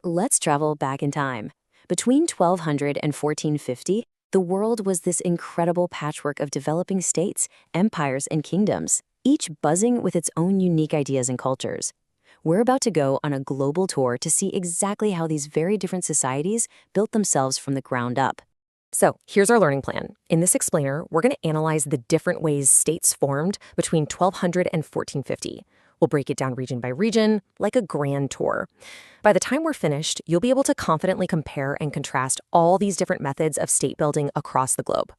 Let's travel back in time. Between 1200 and 1450, the world was this incredible patchwork of developing states, empires, and kingdoms, each buzzing with its own unique ideas and cultures. We're about to go on a global tour to see exactly how these very different societies built themselves from the ground up. So here's our learning plan. In this explainer, we're going to analyze the different ways states formed between 1200 and 1450. We'll break it down region by region, like a grand tour. By the time we're finished, you'll be able to confidently compare and contrast all these different methods of state building across the globe.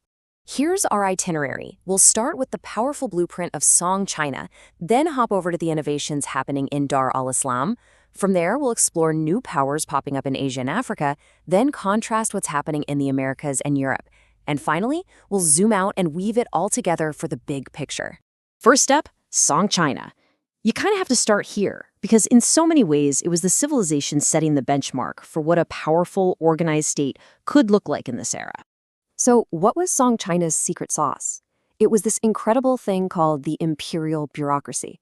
Here's our itinerary. We'll start with the powerful blueprint of Song China, then hop over to the innovations happening in Dar al-Islam. From there, we'll explore new powers popping up in Asia and Africa, then contrast what's happening in the Americas and Europe. And finally, we'll zoom out and weave it all together for the big picture. First up, Song China. You kind of have to start here, because in so many ways, it was the civilization setting the benchmark for what a powerful, organized state could look like in this era. So what was Song China's secret sauce? It was this incredible thing called the imperial bureaucracy.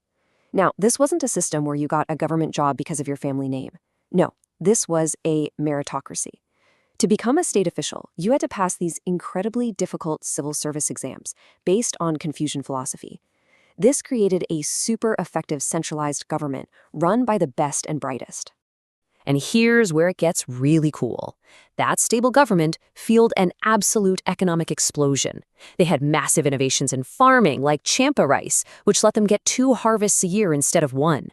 Now, this wasn't a system where you got a government job because of your family name. No, this was a meritocracy. To become a state official, you had to pass these incredibly difficult civil service exams based on Confucian philosophy. This created a super effective centralized government run by the best and brightest. And here's where it gets really cool. That stable government fueled an absolute economic explosion. They had massive innovations in farming, like champa rice, which let them get 2 harvests a year instead of 1.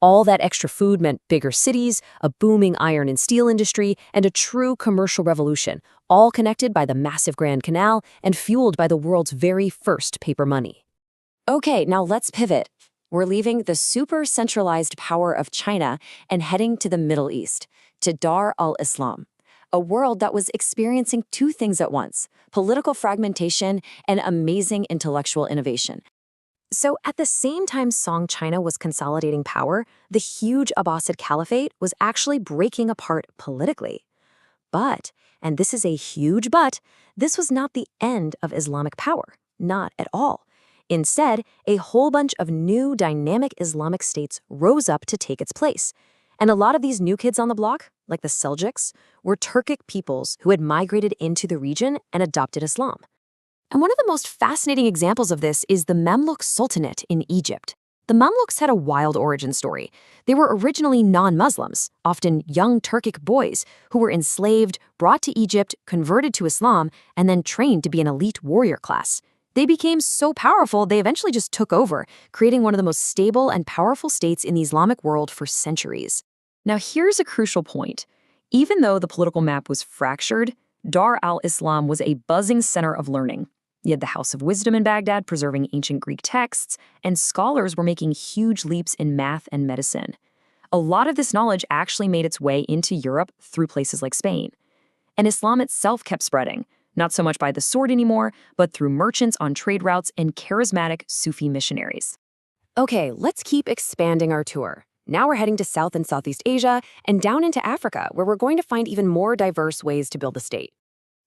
All that extra food meant bigger cities, a booming iron and steel industry, and a true commercial revolution, all connected by the massive Grand Canal and fueled by the world's very first paper money. Okay, now let's pivot. We're leaving the super centralized power of China and heading to the Middle East, to Dar al-Islam, a world that was experiencing 2 things at once: political fragmentation and amazing intellectual innovation. So at the same time Song China was consolidating power, the huge Abbasid Caliphate was actually breaking apart politically. But, and this is a huge but, this was not the end of Islamic power. Not at all. Instead, a whole bunch of new dynamic Islamic states rose up to take its place. And a lot of these new kids on the block, like the Seljuks, were Turkic peoples who had migrated into the region and adopted Islam. And one of the most fascinating examples of this is the Mamluk Sultanate in Egypt. The Mamluks had a wild origin story. They were originally non-Muslims, often young Turkic boys who were enslaved, brought to Egypt, converted to Islam, and then trained to be an elite warrior class. They became so powerful, they eventually just took over, creating one of the most stable and powerful states in the Islamic world for centuries. Now here's a crucial point. Even though the political map was fractured, Dar al-Islam was a buzzing center of learning. You had the House of Wisdom in Baghdad preserving ancient Greek texts, and scholars were making huge leaps in math and medicine. A lot of this knowledge actually made its way into Europe through places like Spain. And Islam itself kept spreading. Not so much by the sword anymore, but through merchants on trade routes and charismatic Sufi missionaries. Okay, let's keep expanding our tour. Now we're heading to South and Southeast Asia and down into Africa, where we're going to find even more diverse ways to build a state.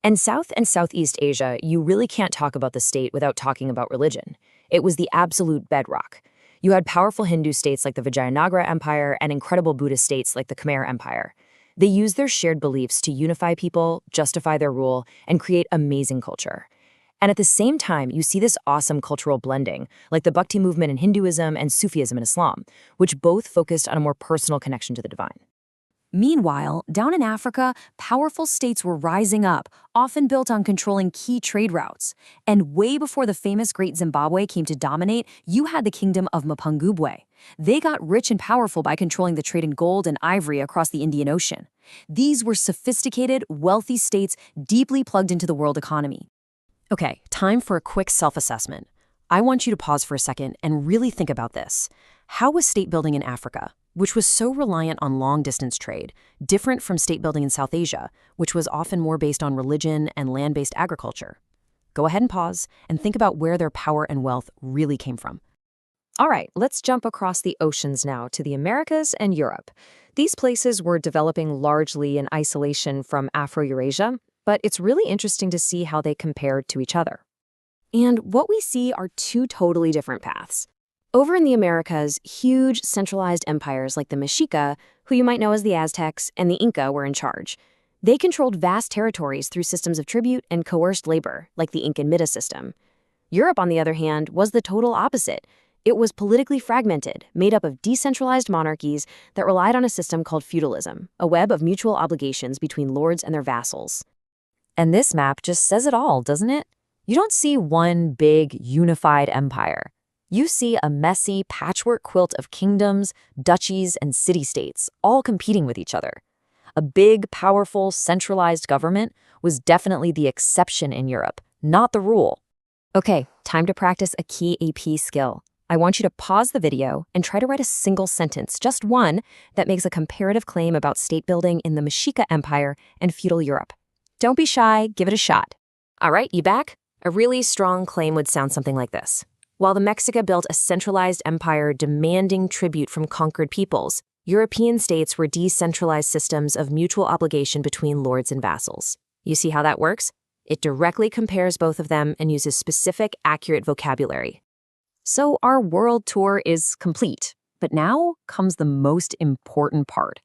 In South and Southeast Asia, you really can't talk about the state without talking about religion. It was the absolute bedrock. You had powerful Hindu states like the Vijayanagara Empire and incredible Buddhist states like the Khmer Empire. They used their shared beliefs to unify people, justify their rule, and create amazing culture. And at the same time, you see this awesome cultural blending, like the Bhakti movement in Hinduism and Sufism in Islam, which both focused on a more personal connection to the divine. Meanwhile, down in Africa, powerful states were rising up, often built on controlling key trade routes. And way before the famous Great Zimbabwe came to dominate, you had the kingdom of Mapungubwe. They got rich and powerful by controlling the trade in gold and ivory across the Indian Ocean. These were sophisticated, wealthy states deeply plugged into the world economy. Okay, time for a quick self-assessment. I want you to pause for a second and really think about this. How was state building in Africa, which was so reliant on long-distance trade, different from state building in South Asia, which was often more based on religion and land-based agriculture? Go ahead and pause and think about where their power and wealth really came from. All right, let's jump across the oceans now to the Americas and Europe. These places were developing largely in isolation from Afro-Eurasia, but it's really interesting to see how they compared to each other. And what we see are 2 totally different paths. Over in the Americas, huge centralized empires like the Mexica, who you might know as the Aztecs, and the Inca were in charge. They controlled vast territories through systems of tribute and coerced labor, like the Incan Mida system. Europe, on the other hand, was the total opposite. It was politically fragmented, made up of decentralized monarchies that relied on a system called feudalism, a web of mutual obligations between lords and their vassals. And this map just says it all, doesn't it? You don't see one big, unified empire. You see a messy patchwork quilt of kingdoms, duchies, and city-states, all competing with each other. A big, powerful, centralized government was definitely the exception in Europe, not the rule. Okay, time to practice a key AP skill. I want you to pause the video and try to write a single sentence, just one, that makes a comparative claim about state building in the Mexica Empire and feudal Europe. Don't be shy, give it a shot. All right, you back? A really strong claim would sound something like this. While the Mexica built a centralized empire demanding tribute from conquered peoples, European states were decentralized systems of mutual obligation between lords and vassals. You see how that works? It directly compares both of them and uses specific, accurate vocabulary. So our world tour is complete, but now comes the most important part.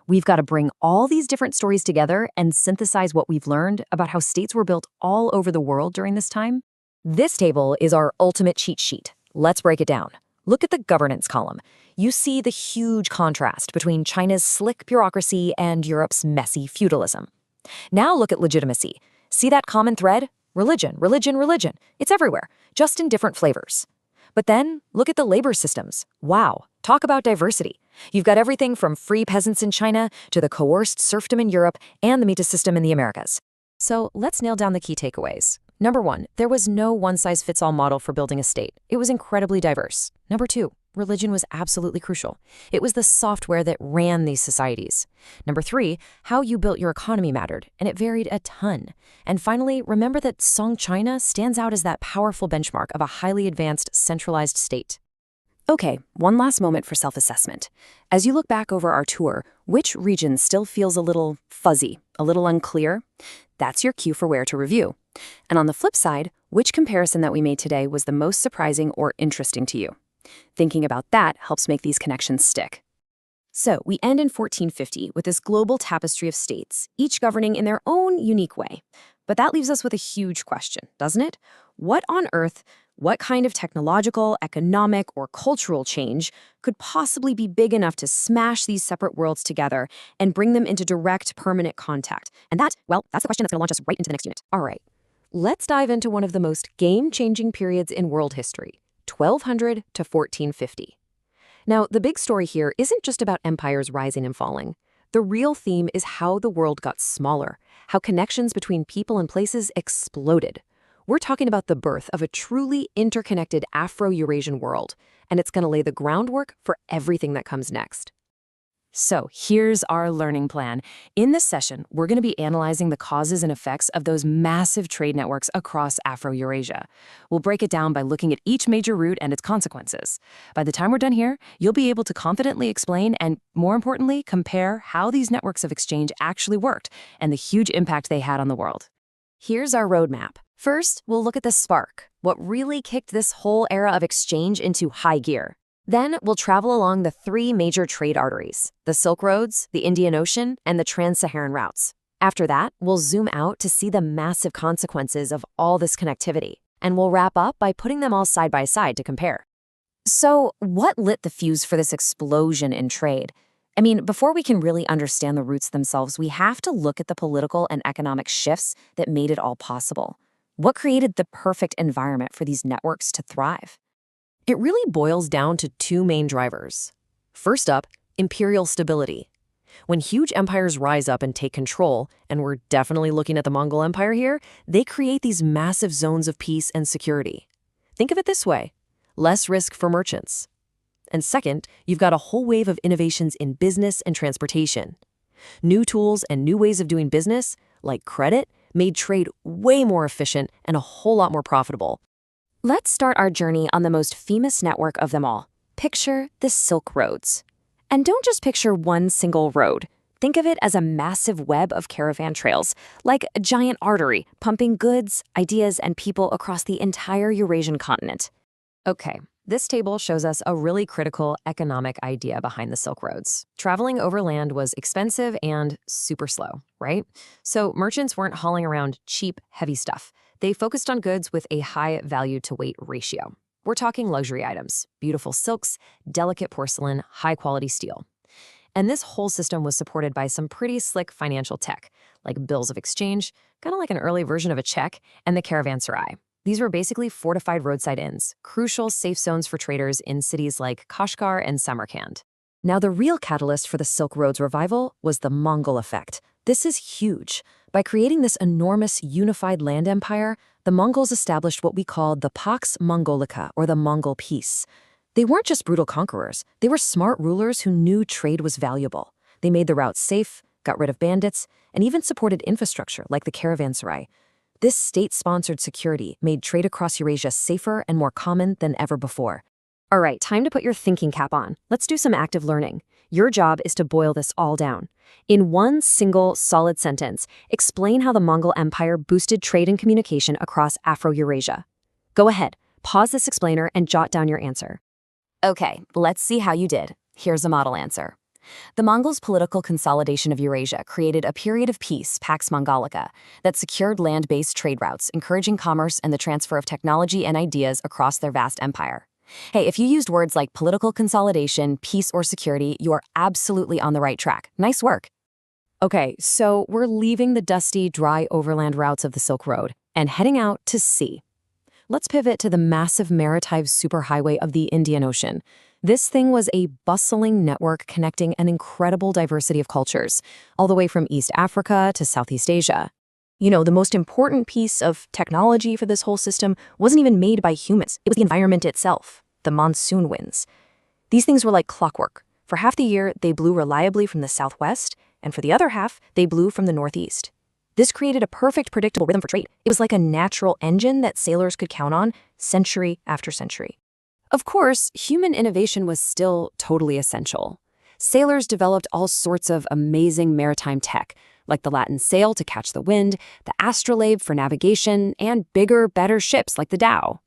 We've got to bring all these different stories together and synthesize what we've learned about how states were built all over the world during this time. This table is our ultimate cheat sheet. Let's break it down. Look at the governance column. You see the huge contrast between China's slick bureaucracy and Europe's messy feudalism. Now look at legitimacy. See that common thread? Religion, religion, religion. It's everywhere, just in different flavors. But then look at the labor systems. Wow, talk about diversity. You've got everything from free peasants in China to the coerced serfdom in Europe and the Mita system in the Americas. So let's nail down the key takeaways. Number 1, there was no one-size-fits-all model for building a state. It was incredibly diverse. Number 2, religion was absolutely crucial. It was the software that ran these societies. Number 3, how you built your economy mattered, and it varied a ton. And finally, remember that Song China stands out as that powerful benchmark of a highly advanced, centralized state. Okay, one last moment for self-assessment. As you look back over our tour, which region still feels a little fuzzy, a little unclear? That's your cue for where to review. And on the flip side, which comparison that we made today was the most surprising or interesting to you? Thinking about that helps make these connections stick. So we end in 1450 with this global tapestry of states, each governing in their own unique way. But that leaves us with a huge question, doesn't it? What on earth, what kind of technological, economic, or cultural change could possibly be big enough to smash these separate worlds together and bring them into direct, permanent contact? And that's the question that's going to launch us right into the next unit. All right, let's dive into one of the most game-changing periods in world history, 1200 to 1450. Now, the big story here isn't just about empires rising and falling. The real theme is how the world got smaller, how connections between people and places exploded. We're talking about the birth of a truly interconnected Afro-Eurasian world, and it's going to lay the groundwork for everything that comes next. So here's our learning plan. In this session, we're going to be analyzing the causes and effects of those massive trade networks across Afro-Eurasia. We'll break it down by looking at each major route and its consequences. By the time we're done here, you'll be able to confidently explain and, more importantly, compare how these networks of exchange actually worked and the huge impact they had on the world. Here's our roadmap. First, we'll look at the spark, what really kicked this whole era of exchange into high gear. Then we'll travel along the 3 major trade arteries, the Silk Roads, the Indian Ocean, and the Trans-Saharan routes. After that, we'll zoom out to see the massive consequences of all this connectivity, and we'll wrap up by putting them all side by side to compare. So, what lit the fuse for this explosion in trade? I mean, before we can really understand the roots themselves, we have to look at the political and economic shifts that made it all possible. What created the perfect environment for these networks to thrive? It really boils down to 2 main drivers. First up, imperial stability. When huge empires rise up and take control, and we're definitely looking at the Mongol Empire here, they create these massive zones of peace and security. Think of it this way: less risk for merchants. And second, you've got a whole wave of innovations in business and transportation. New tools and new ways of doing business, like credit, made trade way more efficient and a whole lot more profitable. Let's start our journey on the most famous network of them all. Picture the Silk Roads. And don't just picture one single road. Think of it as a massive web of caravan trails, like a giant artery pumping goods, ideas, and people across the entire Eurasian continent. Okay, This table shows us a really critical economic idea behind the Silk Roads. Traveling overland was expensive and super slow, right? So merchants weren't hauling around cheap, heavy stuff. They focused on goods with a high value-to-weight ratio. We're talking luxury items, beautiful silks, delicate porcelain, high-quality steel. And this whole system was supported by some pretty slick financial tech, like bills of exchange, kind of like an early version of a check, and the caravanserai. These were basically fortified roadside inns, crucial safe zones for traders in cities like Kashgar and Samarkand. Now, the real catalyst for the Silk Road's revival was the Mongol effect. This is huge. By creating this enormous unified land empire, the Mongols established what we called the Pax Mongolica, or the Mongol Peace. They weren't just brutal conquerors. They were smart rulers who knew trade was valuable. They made the routes safe, got rid of bandits, and even supported infrastructure like the caravanserai. This state-sponsored security made trade across Eurasia safer and more common than ever before. All right, time to put your thinking cap on. Let's do some active learning. Your job is to boil this all down. In one single, solid sentence, explain how the Mongol Empire boosted trade and communication across Afro-Eurasia. Go ahead, pause this explainer and jot down your answer. Okay, let's see how you did. Here's a model answer. The Mongols' political consolidation of Eurasia created a period of peace, Pax Mongolica, that secured land-based trade routes, encouraging commerce and the transfer of technology and ideas across their vast empire. Hey, if you used words like political consolidation, peace, or security, you're absolutely on the right track. Nice work. Okay, so we're leaving the dusty, dry overland routes of the Silk Road and heading out to sea. Let's pivot to the massive maritime superhighway of the Indian Ocean. This thing was a bustling network connecting an incredible diversity of cultures, all the way from East Africa to Southeast Asia. You know, the most important piece of technology for this whole system wasn't even made by humans. It was the environment itself, the monsoon winds. These things were like clockwork. For half the year, they blew reliably from the southwest, and for the other half, they blew from the northeast. This created a perfect, predictable rhythm for trade. It was like a natural engine that sailors could count on century after century. Of course, human innovation was still totally essential. Sailors developed all sorts of amazing maritime tech, like the Latin sail to catch the wind, the astrolabe for navigation, and bigger, better ships like the dhow.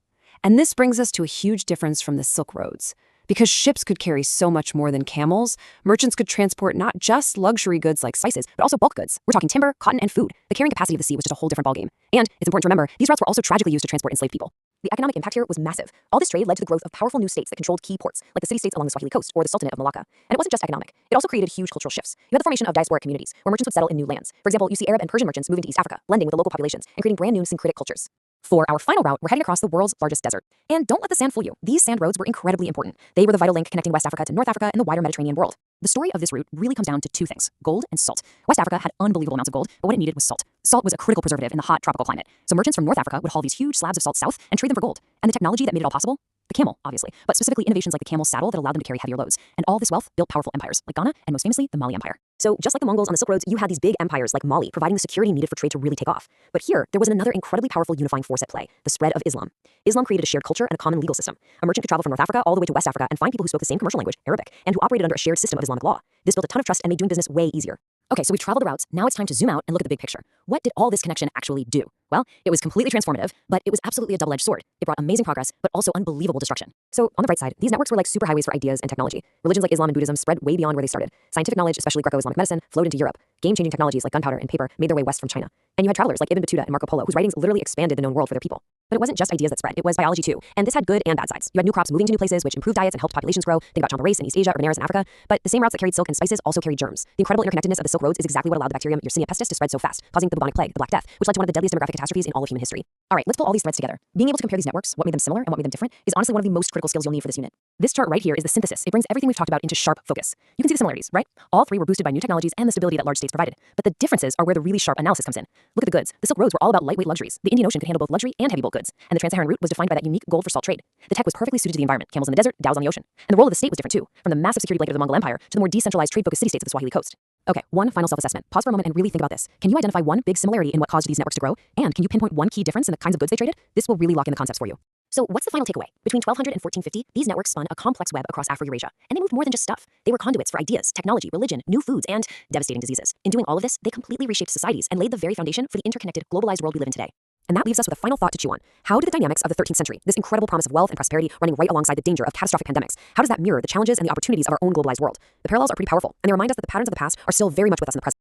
And this brings us to a huge difference from the Silk Roads. Because ships could carry so much more than camels, merchants could transport not just luxury goods like spices, but also bulk goods. We're talking timber, cotton, and food. The carrying capacity of the sea was just a whole different ballgame. And it's important to remember, these routes were also tragically used to transport enslaved people. The economic impact here was massive. All this trade led to the growth of powerful new states that controlled key ports, like the city-states along the Swahili coast or the Sultanate of Malacca. And it wasn't just economic. It also created huge cultural shifts. You had the formation of diasporic communities, where merchants would settle in new lands. For example, you see Arab and Persian merchants moving to East Africa, blending with the local populations, and creating brand new syncretic cultures. For our final route, we're heading across the world's largest desert. And don't let the sand fool you. These sand roads were incredibly important. They were the vital link connecting West Africa to North Africa and the wider Mediterranean world. The story of this route really comes down to two things: gold and salt. West Africa had unbelievable amounts of gold, but what it needed was salt. Salt was a critical preservative in the hot tropical climate. So merchants from North Africa would haul these huge slabs of salt south and trade them for gold. And the technology that made it all possible? The camel, obviously, but specifically innovations like the camel saddle that allowed them to carry heavier loads. And all this wealth built powerful empires, like Ghana and most famously, the Mali Empire. So just like the Mongols on the Silk Roads, you had these big empires like Mali providing the security needed for trade to really take off. But here, there was another incredibly powerful unifying force at play: the spread of Islam. Islam created a shared culture and a common legal system. A merchant could travel from North Africa all the way to West Africa and find people who spoke the same commercial language, Arabic, and who operated under a shared system of Islamic law. This built a ton of trust and made doing business way easier. Okay, so we've traveled the routes. Now it's time to zoom out and look at the big picture. What did all this connection actually do? Well, it was completely transformative, but it was absolutely a double-edged sword. It brought amazing progress, but also unbelievable destruction. So on the bright side, these networks were like superhighways for ideas and technology. Religions like Islam and Buddhism spread way beyond where they started. Scientific knowledge, especially Greco-Islamic medicine, flowed into Europe. Game-changing technologies like gunpowder and paper made their way west from China. And you had travelers like Ibn Battuta and Marco Polo, whose writings literally expanded the known world for their people. But it wasn't just ideas that spread, it was biology too. And this had good and bad sides. You had new crops moving to new places, which improved diets and helped populations grow. Think about Champa race in East Asia, urban areas in Africa. But the same routes that carried silk and spices also carried germs. The incredible interconnectedness of the Silk Roads is exactly what allowed the bacterium Yersinia pestis to spread so fast, causing the bubonic plague, the Black Death, which led to one of the deadliest demographic catastrophes in all of human history. All right, let's pull all these threads together. Being able to compare these networks, what made them similar and what made them different, is honestly one of the most critical skills you'll need for this unit. This chart right here is the synthesis. It brings everything we've talked about into sharp focus. You can see the similarities, right? All three were boosted by new technologies and the stability that large states provided. But the differences are where the really sharp analysis comes in. Look at the goods. The Silk Roads were all about lightweight luxuries. The Indian Ocean could handle both luxury and heavy bulk goods, and the Trans-Saharan route was defined by that unique gold for salt trade. The tech was perfectly suited to the environment: camels in the desert, dhows on the ocean. And the role of the state was different too, from the massive security blanket of the Mongol Empire to the more decentralized trade-focused city-states of the Swahili coast. Okay, one final self-assessment. Pause for a moment and really think about this. Can you identify one big similarity in what caused these networks to grow? And can you pinpoint one key difference in the kinds of goods they traded? This will really lock in the concepts for you. So what's the final takeaway? Between 1200 and 1450, these networks spun a complex web across Afro-Eurasia, and they moved more than just stuff. They were conduits for ideas, technology, religion, new foods, and devastating diseases. In doing all of this, they completely reshaped societies and laid the very foundation for the interconnected, globalized world we live in today. And that leaves us with a final thought to chew on. How do the dynamics of the 13th century, this incredible promise of wealth and prosperity running right alongside the danger of catastrophic pandemics, how does that mirror the challenges and the opportunities of our own globalized world? The parallels are pretty powerful, and they remind us that the patterns of the past are still very much with us in the present.